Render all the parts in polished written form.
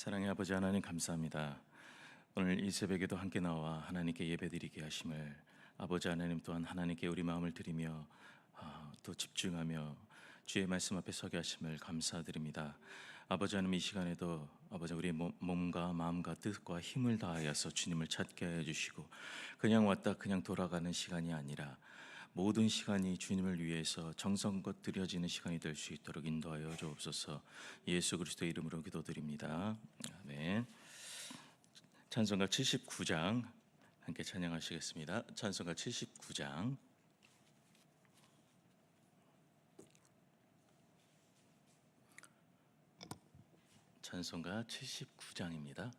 사랑의 아버지 하나님 감사합니다. 오늘 이 새벽에도 함께 나와 하나님께 예배드리게 하심을 아버지 하나님 또한 하나님께 우리 마음을 드리며 또 집중하며 주의 말씀 앞에 서게 하심을 감사드립니다. 아버지 하나님, 이 시간에도 아버지 우리의 몸과 마음과 뜻과 힘을 다하여서 주님을 찾게 해주시고 그냥 왔다 그냥 돌아가는 시간이 아니라 모든 시간이 주님을 위해서 정성껏 드려지는 시간이 될 수 있도록 인도하여 주옵소서. 예수 그리스도의 이름으로 기도드립니다. 아멘. 찬송가 79장 함께 찬양하시겠습니다. 찬송가 79장. 찬송가 79장입니다.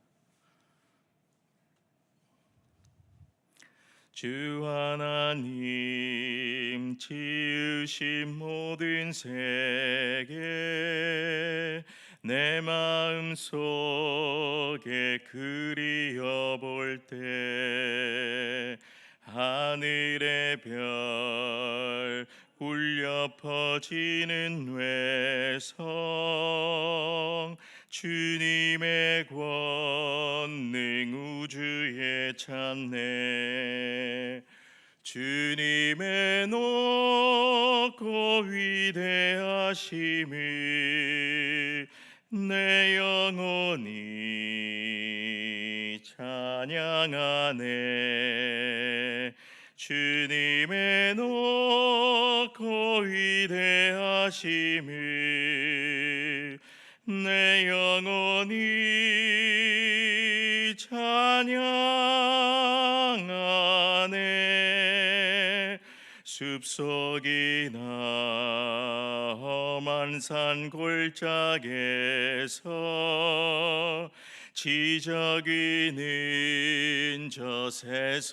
주 하나님 지으신 모든 세계 내 마음 속에 그리어 볼 때 하늘의 별 울려 퍼지는 외성 주님의 권능 우주에 찬네. 주님의 높고 위대하심을 내 영혼이 찬양하네. 주님의 높고 위대하심을 내 영혼이 찬양하네. 숲속이나 험한 산 골짜기에서 지저귀는 저 새소리들과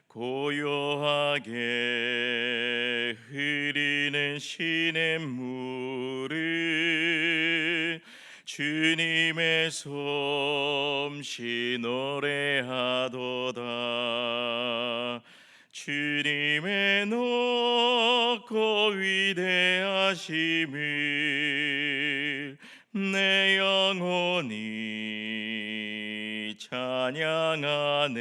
고요하게 흐리는 시냇물을 주님의 솜씨 노래하도다. 주님의 높고 위대하심을 내 영혼이 찬양하네.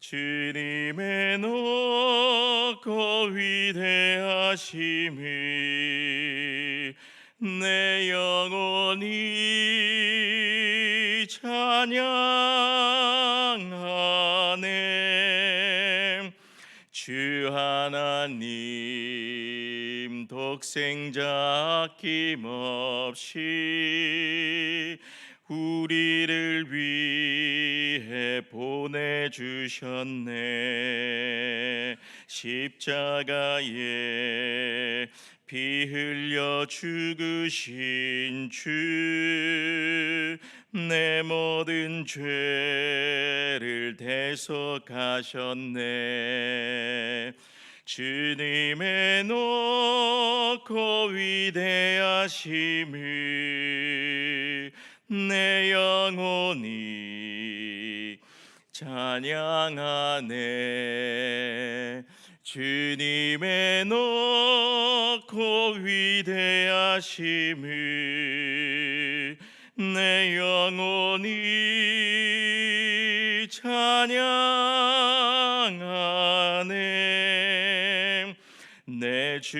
주님의 높고 위대하심을 내 영혼이 찬양하네. 주 하나님 독생자 아낌없이 우리를 위해 보내주셨네. 십자가에 피 흘려 죽으신 주 내 모든 죄를 대속하셨네. 주님의 높고 위대하심을 내 영혼이 찬양하네. 주님의 높고 위대하심을 내 영혼이 찬양하네. 내 주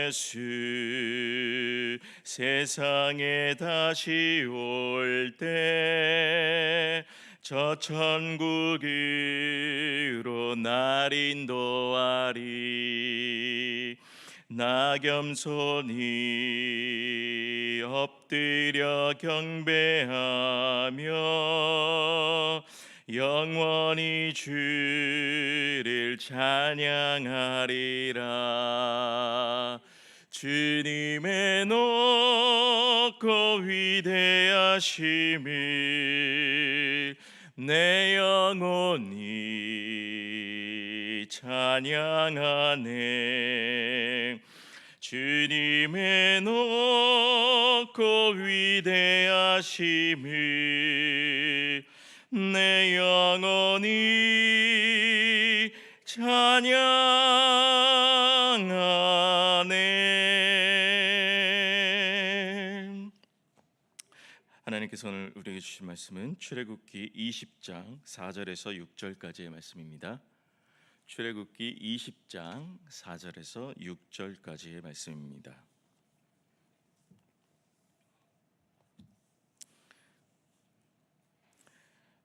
예수 세상에 다시 올 때 저 천국으로 날 인도하리. 나 겸손히 엎드려 경배하며 영원히 주를 찬양하리라. 주님의 높고 위대하심을 내 영혼이 찬양하네. 주님의 높고 위대하심을 내 영혼이 찬양하네. 하나님께서 오늘 우리에게 주신 말씀은 출애굽기 20장 4절에서 6절까지의 말씀입니다. 출애굽기 20장 4절에서 6절까지의 말씀입니다.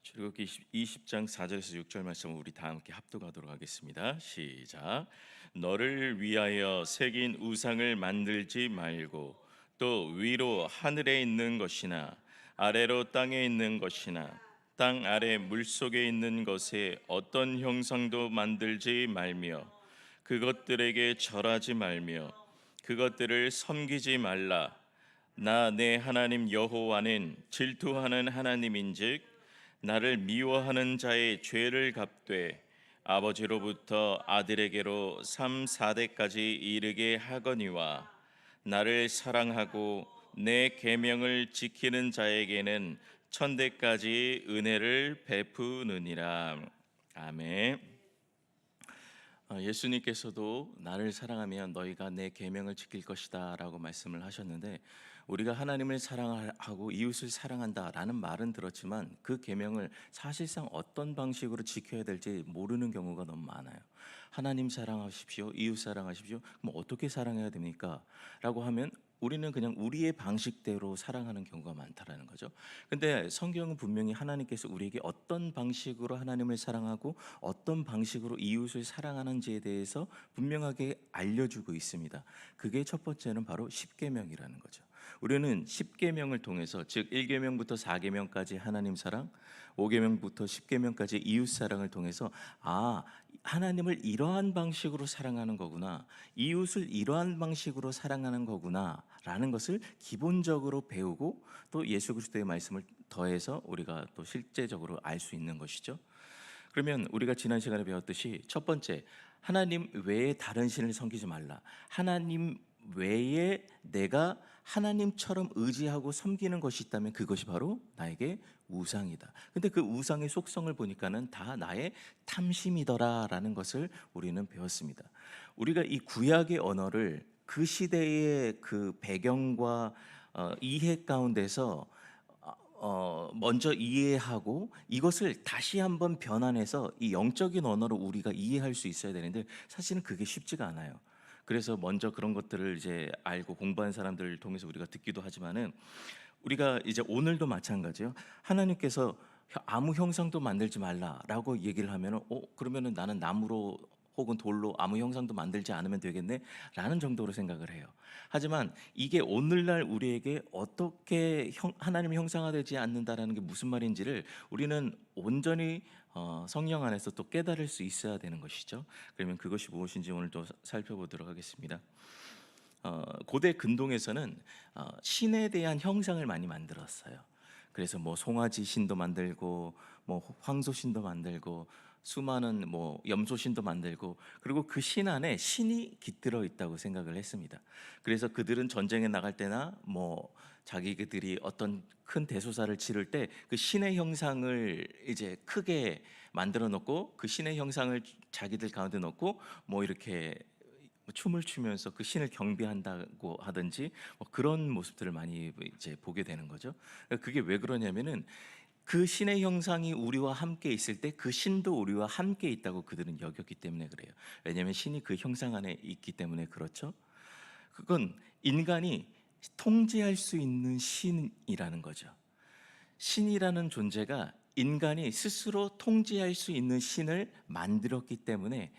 출애굽기 20장 4절에서 6절 말씀을 우리 다 함께 합독하도록 하겠습니다. 시작. 너를 위하여 새긴 우상을 만들지 말고 또 위로 하늘에 있는 것이나 아래로 땅에 있는 것이나 땅 아래 물속에 있는 것에 어떤 형상도 만들지 말며 그것들에게 절하지 말며 그것들을 섬기지 말라. 나 내 하나님 여호와는 질투하는 하나님인즉 나를 미워하는 자의 죄를 갚되 아버지로부터 아들에게로 3, 4대까지 이르게 하거니와 나를 사랑하고 내 계명을 지키는 자에게는 천대까지 은혜를 베푸느니라. 아멘. 예수님께서도 나를 사랑하면 너희가 내 계명을 지킬 것이다 라고 말씀을 하셨는데, 우리가 하나님을 사랑하고 이웃을 사랑한다라는 말은 들었지만 그 계명을 사실상 어떤 방식으로 지켜야 될지 모르는 경우가 너무 많아요. 하나님 사랑하십시오, 이웃 사랑하십시오. 그럼 어떻게 사랑해야 됩니까? 라고 하면 우리는 그냥 우리의 방식대로 사랑하는 경우가 많다라는 거죠. 근데 성경은 분명히 하나님께서 우리에게 어떤 방식으로 하나님을 사랑하고 어떤 방식으로 이웃을 사랑하는지에 대해서 분명하게 알려주고 있습니다. 그게 첫 번째는 바로 십계명이라는 거죠. 우리는 십계명을 통해서, 즉 1계명부터 4계명까지 하나님 사랑, 5계명부터 10계명까지 이웃 사랑을 통해서 하나님을 이러한 방식으로 사랑하는 거구나, 이웃을 이러한 방식으로 사랑하는 거구나 라는 것을 기본적으로 배우고 또 예수 그리스도의 말씀을 더해서 우리가 또 실제적으로 알 수 있는 것이죠. 그러면 우리가 지난 시간에 배웠듯이 첫 번째, 하나님 외에 다른 신을 섬기지 말라. 하나님 외에 내가 하나님처럼 의지하고 섬기는 것이 있다면 그것이 바로 나에게 우상이다. 근데 그 우상의 속성을 보니까는 다 나의 탐심이더라라는 것을 우리는 배웠습니다. 우리가 이 구약의 언어를 그 시대의 그 배경과 이해 가운데서 먼저 이해하고 이것을 다시 한번 변환해서 이 영적인 언어로 우리가 이해할 수 있어야 되는데 사실은 그게 쉽지가 않아요. 그래서 먼저 그런 것들을 이제 알고 공부한 사람들을 통해서 우리가 듣기도 하지만은, 우리가 이제 오늘도 마찬가지예요. 하나님께서 아무 형상도 만들지 말라라고 얘기를 하면은 그러면은 나는 나무로 혹은 돌로 아무 형상도 만들지 않으면 되겠네 라는 정도로 생각을 해요. 하지만 이게 오늘날 우리에게 어떻게 하나님의 형상화되지 않는다라는 게 무슨 말인지를 우리는 온전히 성령 안에서 또 깨달을 수 있어야 되는 것이죠. 그러면 그것이 무엇인지 오늘 또 살펴보도록 하겠습니다. 고대 근동에서는 신에 대한 형상을 많이 만들었어요. 그래서 뭐 송아지 신도 만들고 뭐 황소 신도 만들고 수많은 뭐 염소 신도 만들고, 그리고 그 신 안에 신이 깃들어 있다고 생각을 했습니다. 그래서 그들은 전쟁에 나갈 때나 뭐 자기들이 어떤 큰 대소사를 치를 때 그 신의 형상을 이제 크게 만들어 놓고 그 신의 형상을 자기들 가운데 놓고 뭐 이렇게 춤을 추면서 그 신을 경배한다고 하든지 뭐 그런 모습들을 많이 이제 보게 되는 거죠. 그게 왜 그러냐면은 그 신의 형상이 우리와 함께 있을 때 그 신도 우리와 함께 있다고 그들은 여겼기 때문에 그래요. 왜냐하면 신이 그 형상 안에 있기 때문에 그렇죠. 그건 인간이 통제할 수 있는 신이라는 거죠. 신이라는 존재가 인간이 스스로 통제할 수 있는 신을 만들었기 때문에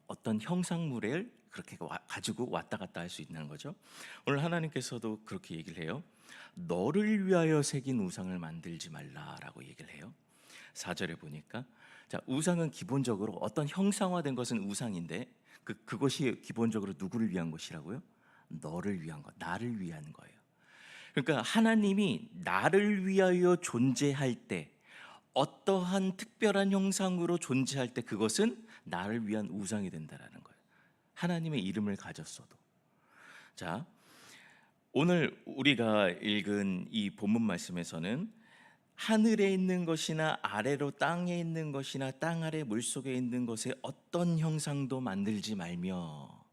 어떤 형상물을 그렇게 가지고 왔다 갔다 할 수 있는 거죠. 오늘 하나님께서도 그렇게 얘기를 해요. 너를 위하여 새긴 우상을 만들지 말라라고 얘기를 해요. 4절에 보니까, 자, 우상은 기본적으로 어떤 형상화된 것은 우상인데 그것이 기본적으로 누구를 위한 것이라고요? 너를 위한 것, 나를 위한 거예요. 그러니까 하나님이 나를 위하여 존재할 때, 어떠한 특별한 형상으로 존재할 때 그것은 나를 위한 우상이 된다라는 거예요. 하나님의 이름을 가졌어도. 자, 오늘 우리가 읽은 이 본문 말씀에서는 하늘에 있는 것이나 아래로 땅에 있는 것이나 땅 아래 물속에 있는 것에 어떤 형상도 만들지 말며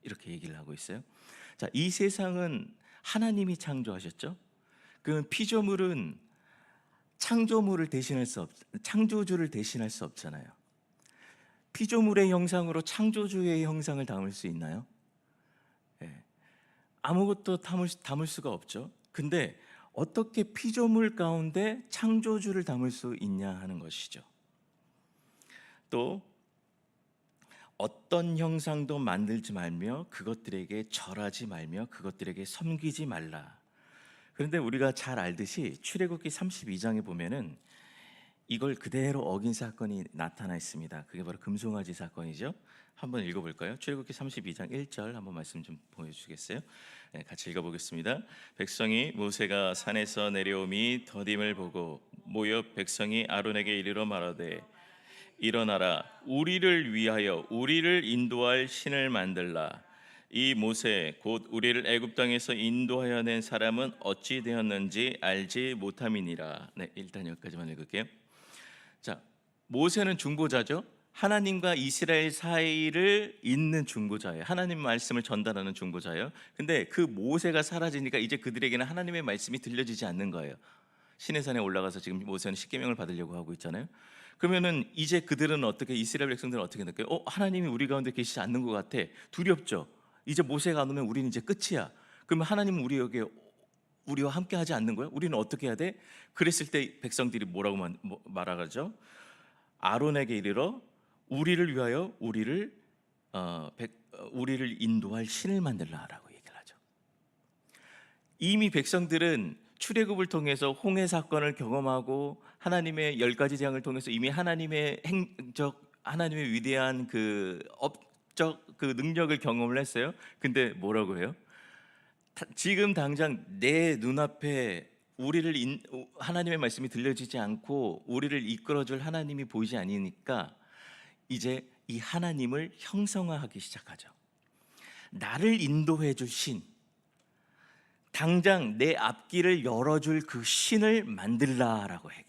이렇게 얘기를 하고 있어요. 자, 이 세상은 하나님이 창조하셨죠. 그 피조물은 창조물을 대신할 수 창조주를 대신할 수 없잖아요. 피조물의 형상으로 창조주의 형상을 담을 수 있나요? 예. 아무것도 담을 수가 없죠. 근데 어떻게 피조물 가운데 창조주를 담을 수 있냐 하는 것이죠. 또 어떤 형상도 만들지 말며 그것들에게 절하지 말며 그것들에게 섬기지 말라. 그런데 우리가 잘 알듯이 출애굽기 32장에 보면은 이걸 그대로 어긴 사건이 나타나 있습니다. 그게 바로 금송아지 사건이죠. 한번 읽어볼까요? 출애굽기 32장 1절 한번 말씀 좀 보여주시겠어요? 네, 같이 읽어보겠습니다. 백성이 모세가 산에서 내려오미 더딤을 보고 모여 백성이 아론에게 이르러 말하되 일어나라 우리를 위하여 우리를 인도할 신을 만들라. 이 모세 곧 우리를 애굽 땅에서 인도하여 낸 사람은 어찌 되었는지 알지 못함이니라. 네, 일단 여기까지만 읽을게요. 자, 모세는 중보자죠. 하나님과 이스라엘 사이를 잇는 중보자예요. 하나님 말씀을 전달하는 중보자예요. 근데 그 모세가 사라지니까 이제 그들에게는 하나님의 말씀이 들려지지 않는 거예요. 시내산에 올라가서 지금 모세는 십계명을 받으려고 하고 있잖아요. 그러면은 이제 그들은 어떻게, 이스라엘 백성들은 어떻게 느껴요? 하나님이 우리 가운데 계시지 않는 것 같아. 두렵죠. 이제 모세가 안 오면 우리는 이제 끝이야. 그러면 하나님은 우리와 함께 하지 않는 거야? 우리는 어떻게 해야 돼? 그랬을 때 백성들이 뭐라고 말하죠? 아론에게 이르러 우리를 위하여 우리를 인도할 신을 만들라라고 얘기를 하죠. 이미 백성들은 출애굽을 통해서 홍해 사건을 경험하고 하나님의 10가지 재앙을 통해서 이미 하나님의 하나님의 위대한 그 업적 그 능력을 경험을 했어요. 근데 뭐라고 해요? 지금 당장 내 눈앞에 하나님의 말씀이 들려지지 않고 우리를 이끌어줄 하나님이 보이지 않으니까 이제 이 하나님을 형성화하기 시작하죠. 나를 인도해 줄 신, 당장 내 앞길을 열어줄 그 신을 만들라라고 해요.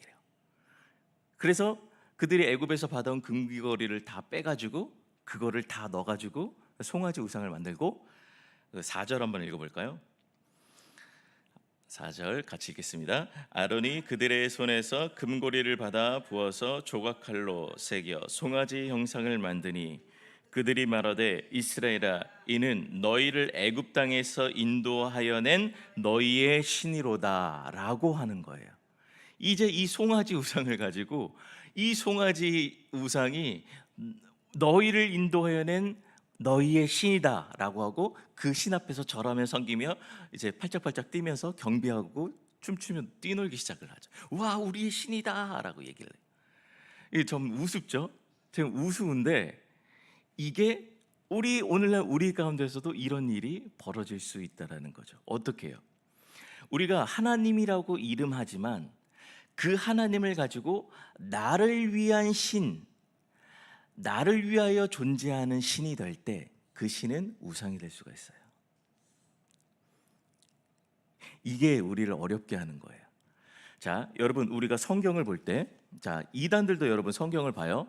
그래서 그들이 애굽에서 받아온 금귀거리를 다 빼가지고 그거를 다 넣어가지고 송아지 우상을 만들고 4절 한번 읽어볼까요? 4절 같이 읽겠습니다. 아론이 그들의 손에서 금고리를 받아 부어서 조각칼로 새겨 송아지 형상을 만드니 그들이 말하되 이스라엘아 이는 너희를 애굽 땅에서 인도하여 낸 너희의 신이로다 라고 하는 거예요. 이제 이 송아지 우상을 가지고 이 송아지 우상이 너희를 인도하여 낸 너희의 신이다 라고 하고 그 신 앞에서 절하며 섬기며 이제 팔짝팔짝 뛰면서 경배하고 춤추며 뛰놀기 시작을 하죠. 와 우리의 신이다 라고 얘기를 해요. 이게 좀 우습죠? 좀 우스운데 이게 오늘날 우리 가운데서도 이런 일이 벌어질 수 있다는 거죠. 어떻게 해요? 우리가 하나님이라고 이름하지만 그 하나님을 가지고 나를 위한 신, 나를 위하여 존재하는 신이 될 때 그 신은 우상이 될 수가 있어요. 이게 우리를 어렵게 하는 거예요. 자, 여러분 우리가 성경을 볼 때, 자 이단들도 여러분 성경을 봐요.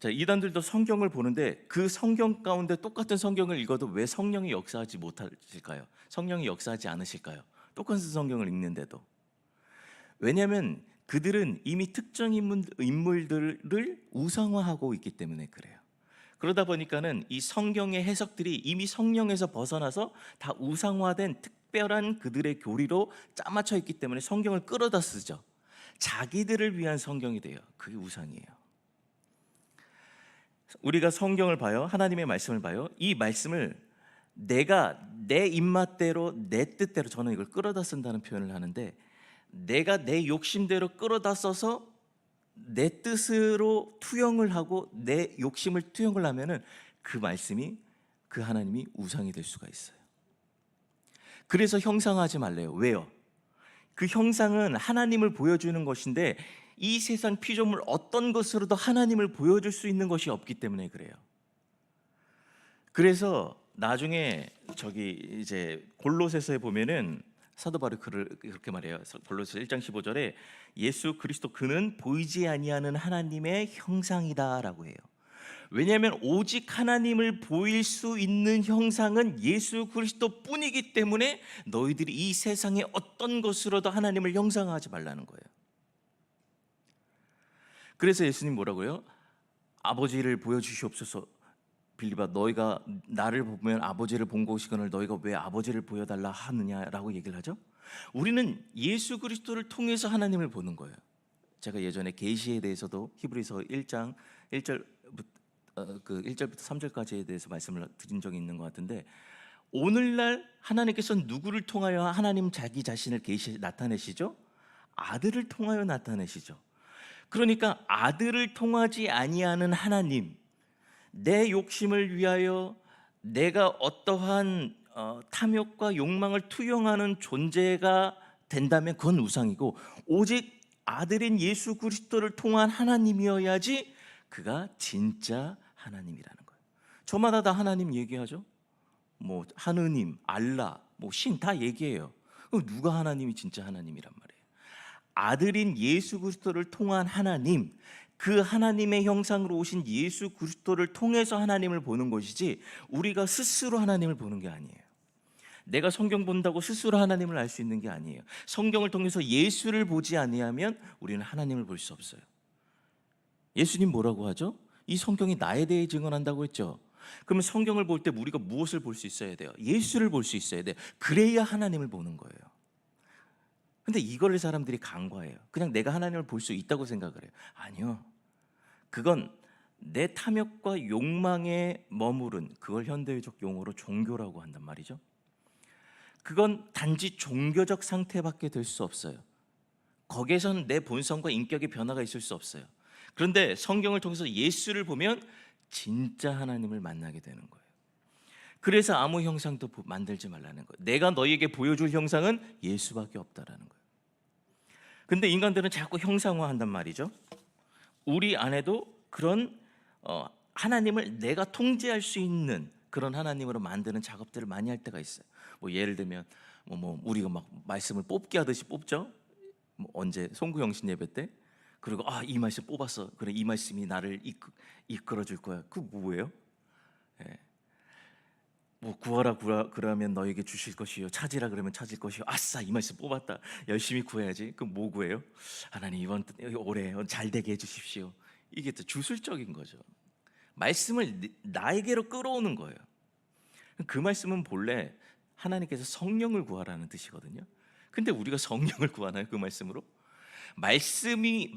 자, 이단들도 성경을 보는데 그 성경 가운데 똑같은 성경을 읽어도 왜 성령이 역사하지 못하실까요? 성령이 역사하지 않으실까요? 똑같은 성경을 읽는데도. 왜냐하면 그들은 이미 특정 인물들을 우상화하고 있기 때문에 그래요. 그러다 보니까는 이 성경의 해석들이 이미 성령에서 벗어나서 다 우상화된 특별한 그들의 교리로 짜맞춰 있기 때문에 성경을 끌어다 쓰죠. 자기들을 위한 성경이 돼요. 그게 우상이에요. 우리가 성경을 봐요. 하나님의 말씀을 봐요. 이 말씀을 내가 내 입맛대로 내 뜻대로, 저는 이걸 끌어다 쓴다는 표현을 하는데, 내가 내 욕심대로 끌어다 써서 내 뜻으로 투영을 하고 내 욕심을 투영을 하면은 그 말씀이, 그 하나님이 우상이 될 수가 있어요. 그래서 형상하지 말래요. 왜요? 그 형상은 하나님을 보여주는 것인데 이 세상 피조물 어떤 것으로도 하나님을 보여줄 수 있는 것이 없기 때문에 그래요. 그래서 나중에 이제 골로새서에 보면은 사도 바울이 그렇게 말해요. 골로새 1장 15절에 예수 그리스도 그는 보이지 아니하는 하나님의 형상이다라고 해요. 왜냐하면 오직 하나님을 보일 수 있는 형상은 예수 그리스도뿐이기 때문에 너희들이 이 세상의 어떤 것으로도 하나님을 형상화하지 말라는 거예요. 그래서 예수님 뭐라고요? 아버지를 보여주시옵소서. 빌립아, 너희가 나를 보면 아버지를 본 것이거늘 너희가 왜 아버지를 보여달라 하느냐라고 얘기를 하죠. 우리는 예수 그리스도를 통해서 하나님을 보는 거예요. 제가 예전에 계시에 대해서도 히브리서 1장 1절 그 1절부터 3절까지에 대해서 말씀을 드린 적이 있는 것 같은데, 오늘날 하나님께서 누구를 통하여 하나님 자기 자신을 나타내시죠? 아들을 통하여 나타내시죠. 그러니까 아들을 통하지 아니하는 하나님, 내 욕심을 위하여 내가 어떠한 탐욕과 욕망을 투영하는 존재가 된다면 그건 우상이고, 오직 아들인 예수 그리스도를 통한 하나님이어야지 그가 진짜 하나님이라는 거예요. 저마다 다 하나님 얘기하죠. 뭐 하느님, 알라, 뭐 신 다 얘기해요. 그럼 누가 하나님이 진짜 하나님이란 말이에요? 아들인 예수 그리스도를 통한 하나님, 그 하나님의 형상으로 오신 예수 그리스도를 통해서 하나님을 보는 것이지 우리가 스스로 하나님을 보는 게 아니에요. 내가 성경 본다고 스스로 하나님을 알 수 있는 게 아니에요. 성경을 통해서 예수를 보지 아니하면 우리는 하나님을 볼 수 없어요. 예수님 뭐라고 하죠? 이 성경이 나에 대해 증언한다고 했죠. 그러면 성경을 볼 때 우리가 무엇을 볼 수 있어야 돼요? 예수를 볼 수 있어야 돼요. 그래야 하나님을 보는 거예요. 근데 이걸 사람들이 간과해요. 그냥 내가 하나님을 볼 수 있다고 생각을 해요. 아니요. 그건 내 탐욕과 욕망에 머무른, 그걸 현대적 용어로 종교라고 한단 말이죠. 그건 단지 종교적 상태밖에 될 수 없어요. 거기에선 내 본성과 인격의 변화가 있을 수 없어요. 그런데 성경을 통해서 예수를 보면 진짜 하나님을 만나게 되는 거예요. 그래서 아무 형상도 만들지 말라는 거예요. 내가 너희에게 보여줄 형상은 예수밖에 없다라는 거예요. 근데 인간들은 자꾸 형상화한단 말이죠. 우리 안에도 그런 하나님을 내가 통제할 수 있는 그런 하나님으로 만드는 작업들을 많이 할 때가 있어요. 뭐 예를 들면 우리가 막 말씀을 뽑기 하듯이 뽑죠. 뭐 언제 송구영신 예배 때, 그리고 이 말씀 뽑았어. 그래, 이 말씀이 나를 이끌어 줄 거야. 그 뭐예요? 예. 뭐 구하라 그러면 너에게 주실 것이요, 찾으라 그러면 찾을 것이요. 아싸, 이 말씀 뽑았다. 열심히 구해야지. 그럼 뭐 구해요? 하나님 이번 올해 잘 되게 해주십시오. 이게 또 주술적인 거죠. 말씀을 나에게로 끌어오는 거예요. 그 말씀은 본래 하나님께서 성령을 구하라는 뜻이거든요. 근데 우리가 성령을 구하나요? 그 말씀으로? 말씀의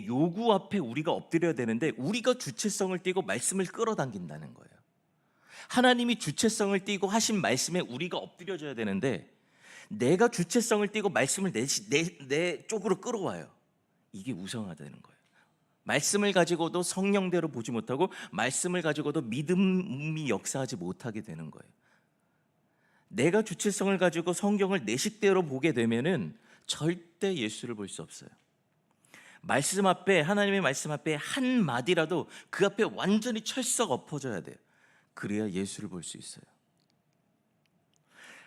요구 앞에 우리가 엎드려야 되는데 우리가 주체성을 띠고 말씀을 끌어당긴다는 거예요. 하나님이 주체성을 띠고 하신 말씀에 우리가 엎드려져야 되는데 내가 주체성을 띠고 말씀을 내 쪽으로 끌어와요. 이게 우상화되는 거예요. 말씀을 가지고도 성령대로 보지 못하고 말씀을 가지고도 믿음이 역사하지 못하게 되는 거예요. 내가 주체성을 가지고 성경을 내 식대로 보게 되면은 절대 예수를 볼 수 없어요. 말씀 앞에, 하나님의 말씀 앞에 한 마디라도 그 앞에 완전히 철썩 엎어져야 돼요. 그래야 예수를 볼 수 있어요.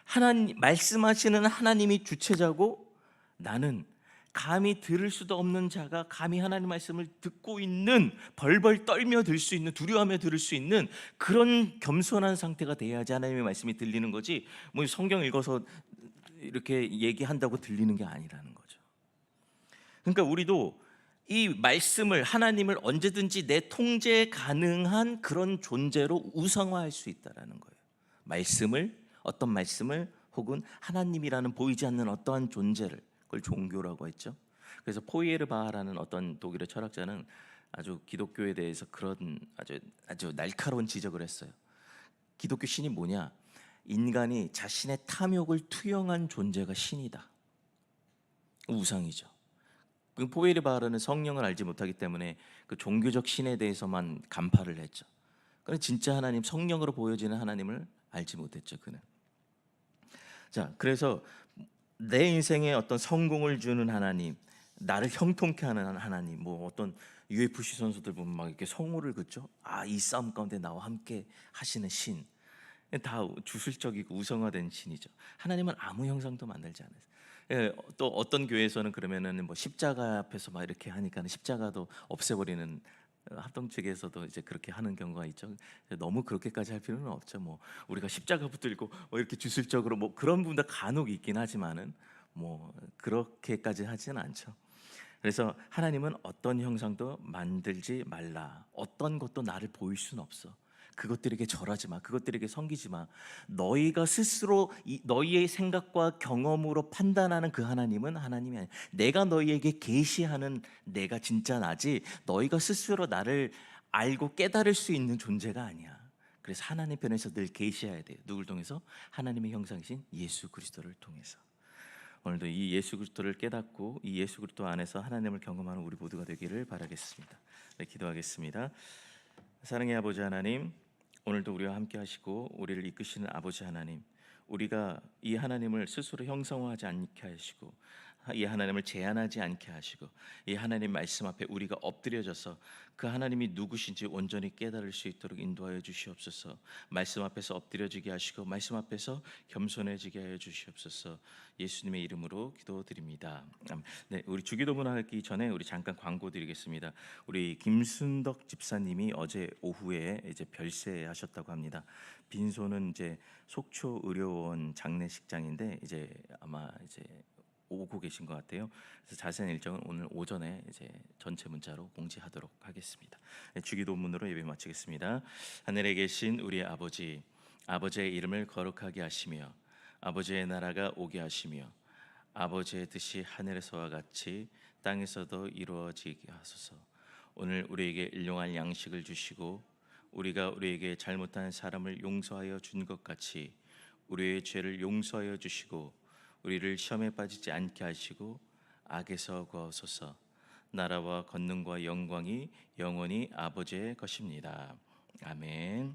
하나님, 말씀하시는 하나님이 주체자고 나는 감히 들을 수도 없는 자가 감히 하나님 말씀을 듣고 있는, 벌벌 떨며 들 수 있는, 두려워하며 들을 수 있는 그런 겸손한 상태가 돼야지 하나님의 말씀이 들리는 거지, 뭐 성경 읽어서 이렇게 얘기한다고 들리는 게 아니라는 거죠. 그러니까 우리도 이 말씀을, 하나님을 언제든지 내 통제 가능한 그런 존재로 우상화할 수 있다라는 거예요. 말씀을, 어떤 말씀을, 혹은 하나님이라는 보이지 않는 어떠한 존재를, 그걸 종교라고 했죠. 그래서 포이에르바하라는 어떤 독일의 철학자는 아주 기독교에 대해서 그런 아주 날카로운 지적을 했어요. 기독교 신이 뭐냐? 인간이 자신의 탐욕을 투영한 존재가 신이다. 우상이죠. 그 포에르바하르는 성령을 알지 못하기 때문에 그 종교적 신에 대해서만 간파를 했죠. 그런데 진짜 하나님, 성령으로 보여지는 하나님을 알지 못했죠, 그는. 자, 그래서 내 인생에 어떤 성공을 주는 하나님, 나를 형통케 하는 하나님, 뭐 어떤 UFC 선수들 보면 막 이렇게 성호를 긋죠. 이 싸움 가운데 나와 함께 하시는 신, 다 주술적이고 우상화된 신이죠. 하나님은 아무 형상도 만들지 않아요. 또 어떤 교회에서는 그러면은 뭐 십자가 앞에서 막 이렇게 하니까 십자가도 없애버리는 합동 측에서도 이제 그렇게 하는 경우가 있죠. 너무 그렇게까지 할 필요는 없죠. 뭐 우리가 십자가 붙들고 뭐 이렇게 주술적으로 뭐 그런 분들 간혹 있긴 하지만은 뭐 그렇게까지 하지는 않죠. 그래서 하나님은 어떤 형상도 만들지 말라. 어떤 것도 나를 보일 수는 없어. 그것들에게 절하지 마. 그것들에게 섬기지 마. 너희가 스스로 너희의 생각과 경험으로 판단하는 그 하나님은 하나님이 아니야. 내가 너희에게 계시하는 내가 진짜 나지. 너희가 스스로 나를 알고 깨달을 수 있는 존재가 아니야. 그래서 하나님 편에서 늘 계시해야 돼요. 누굴 통해서? 하나님의 형상이신 예수 그리스도를 통해서. 오늘도 이 예수 그리스도를 깨닫고 이 예수 그리스도 안에서 하나님을 경험하는 우리 모두가 되기를 바라겠습니다. 네, 기도하겠습니다. 사랑의 아버지 하나님, 오늘도 우리와 함께 하시고 우리를 이끄시는 아버지 하나님, 우리가 이 하나님을 스스로 형상화하지 않게 하시고 이 하나님을 제한하지 않게 하시고 이 하나님 말씀 앞에 우리가 엎드려져서 그 하나님이 누구신지 온전히 깨달을 수 있도록 인도하여 주시옵소서. 말씀 앞에서 엎드려지게 하시고 말씀 앞에서 겸손해지게 하여 주시옵소서. 예수님의 이름으로 기도드립니다. 네, 우리 주기도문 하기 전에 우리 잠깐 광고 드리겠습니다. 우리 김순덕 집사님이 어제 오후에 이제 별세하셨다고 합니다. 빈소는 이제 속초 의료원 장례식장인데 이제 아마 이제 오고 계신 것 같아요. 그래서 자세한 일정은 오늘 오전에 이제 전체 문자로 공지하도록 하겠습니다. 네, 주기도문으로 예배 마치겠습니다. 하늘에 계신 우리 아버지, 아버지의 이름을 거룩하게 하시며 아버지의 나라가 오게 하시며 아버지의 뜻이 하늘에서와 같이 땅에서도 이루어지게 하소서. 오늘 우리에게 일용할 양식을 주시고 우리가 우리에게 잘못한 사람을 용서하여 준 것 같이 우리의 죄를 용서하여 주시고 우리를 시험에 빠지지 않게 하시고 악에서 구하소서. 나라와 권능과 영광이 영원히 아버지의 것입니다. 아멘.